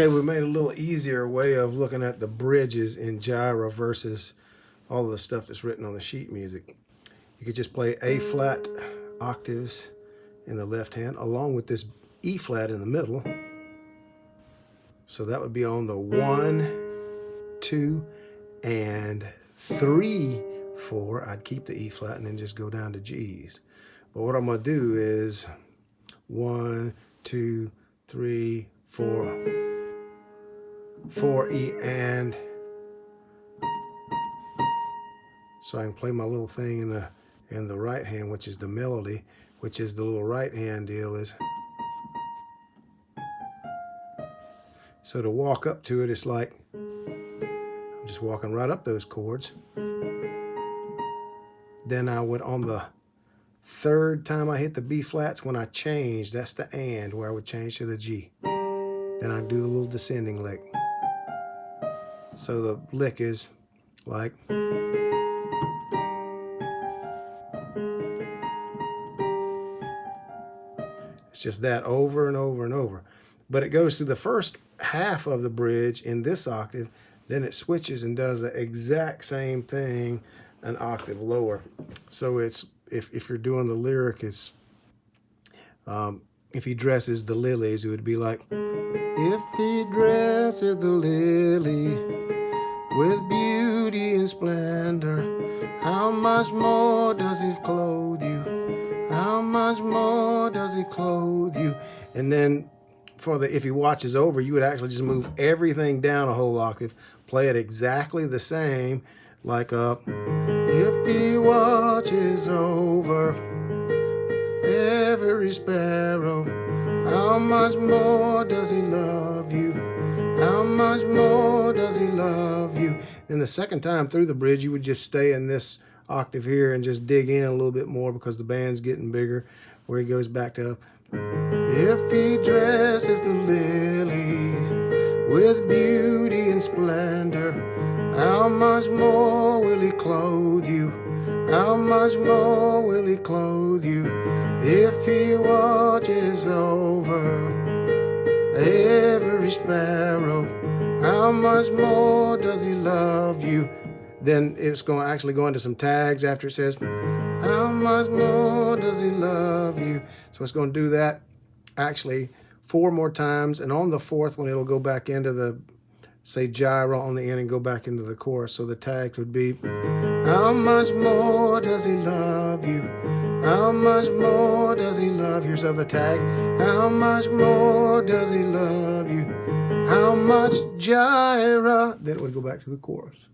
Okay, we made a little easier way of looking at the bridges in Jireh versus all of the stuff that's written on the sheet music. You could just play A flat octaves in the left hand along with this E flat in the middle. So that would be on the 1, 2, and 3, 4. I'd keep the E flat and then just go down to G's. But what I'm going to do is 1, 2, 3, 4, 4 E, and so I can play my little thing in the right hand, which is the melody, which is the little right hand deal is. So to walk up to it, it's like I'm just walking right up those chords. Then I would, on the third time I hit the B flats, when I change, that's the and, where I would change to the G. Then I do the little descending lick. So the lick is like, it's just that over and over and over. But it goes through the first half of the bridge in this octave, then it switches and does the exact same thing an octave lower. So it's, if you're doing the lyric, it's, if he dresses the lilies, it would be like, if he dresses the lily with beauty and splendor, how much more does he clothe you? How much more does he clothe you? And then for the, if he watches over, you would actually just move everything down a whole octave, play it exactly the same, like if he watches over every sparrow, how much more does he love you? How much more does he love you? And the second time through the bridge, you would just stay in this octave here and just dig in a little bit more because the band's getting bigger, where he goes back to, if he dresses the lily with beauty and splendor, how much more will he clothe you? How much more will he clothe you? If he watches over every sparrow, how much more does he love you? Then it's going to actually go into some tags after it says, how much more does he love you? So it's going to do that actually 4 more times, and on the 4th one it'll go back into the, say, Jireh on the end and go back into the chorus. So the tags would be, how much more does he love you? How much more does he love you? Here's the other tag. How much more does he love you? How much Jireh? Then it would go back to the chorus.